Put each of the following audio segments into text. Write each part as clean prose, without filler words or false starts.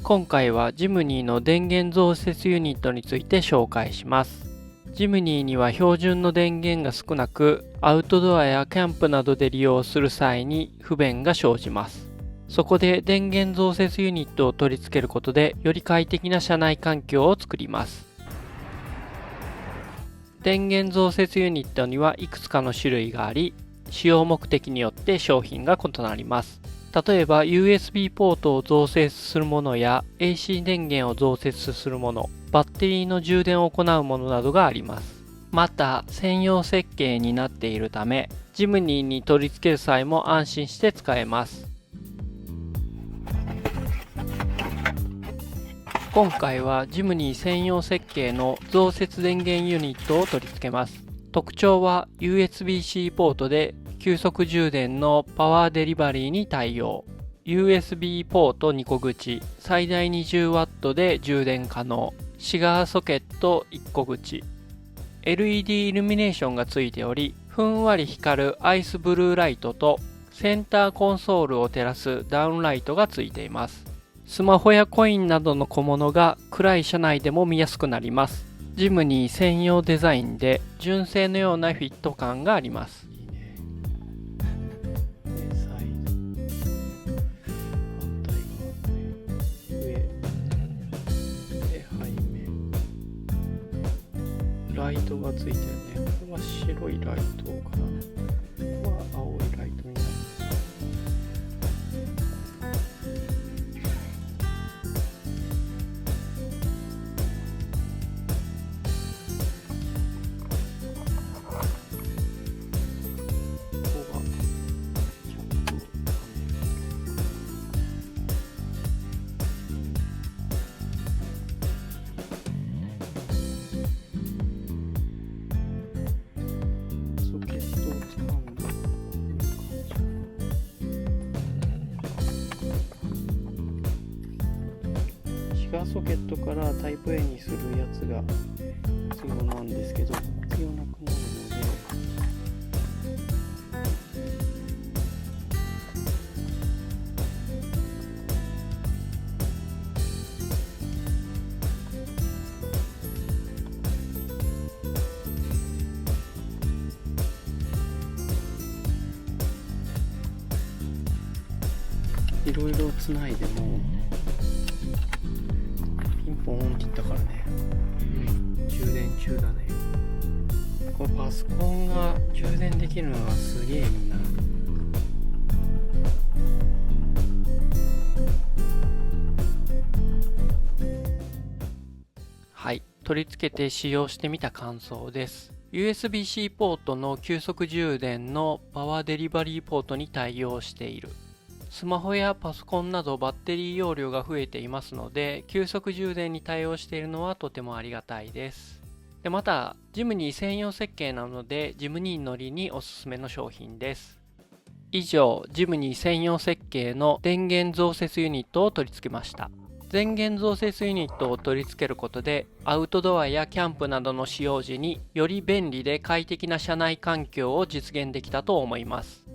今回はジムニーの電源増設ユニットについて紹介します。ジムニーには標準の電源が少なく、アウトドアやキャンプなどで利用する際に不便が生じます。そこで電源増設ユニットを取り付けることで、より快適な車内環境を作ります。電源増設ユニットにはいくつかの種類があり、使用目的によって商品が異なります。例えば USB ポートを増設するものや AC 電源を増設するもの、バッテリーの充電を行うものなどがあります。また専用設計になっているため、ジムニーに取り付ける際も安心して使えます。今回はジムニー専用設計の増設電源ユニットを取り付けます。特徴は USB-C ポートで急速充電のパワーデリバリーに対応。USB ポート2個口、最大 20W で充電可能。シガーソケット1個口。LED イルミネーションがついており、ふんわり光るアイスブルーライトとセンターコンソールを照らすダウンライトがついています。スマホやコインなどの小物が暗い車内でも見やすくなります。ジムニー専用デザインで純正のようなフィット感があります。ライトがついてるね。これは白いライトかな。これは青いライトになります。シガーソケットからタイプ A にするやつが必要なんですけど、必要なくなるので、いろいろつないでもピンポンって言ったからね、充電中だね。これパソコンが充電できるのがすげえみんな。はい、取り付けて使用してみた感想です。USB-C ポートの急速充電のパワーデリバリーポートに対応している。スマホやパソコンなどバッテリー容量が増えていますので、急速充電に対応しているのはとてもありがたいです。でまた、ジムニー専用設計なので、ジムニー乗りにおすすめの商品です。以上、ジムニー専用設計の電源増設ユニットを取り付けました。電源増設ユニットを取り付けることで、アウトドアやキャンプなどの使用時により便利で快適な車内環境を実現できたと思います。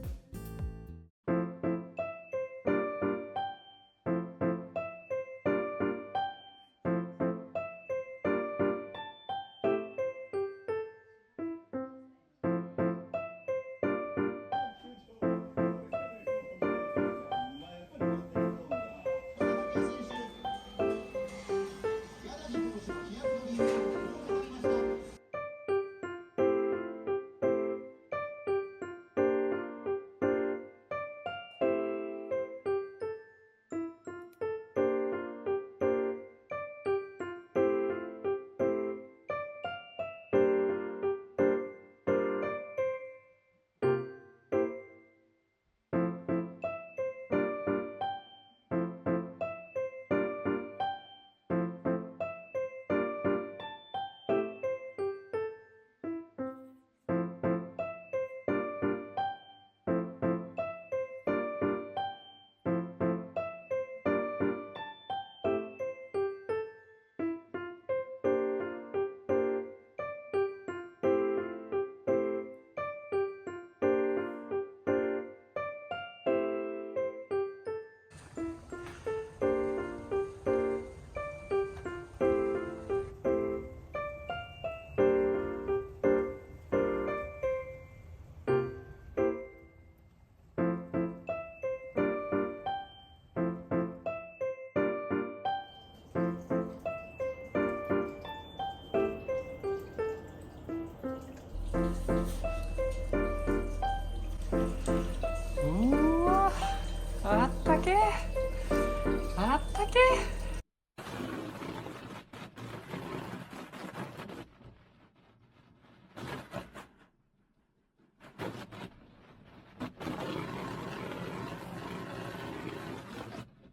うわ、あったけ、あったけ。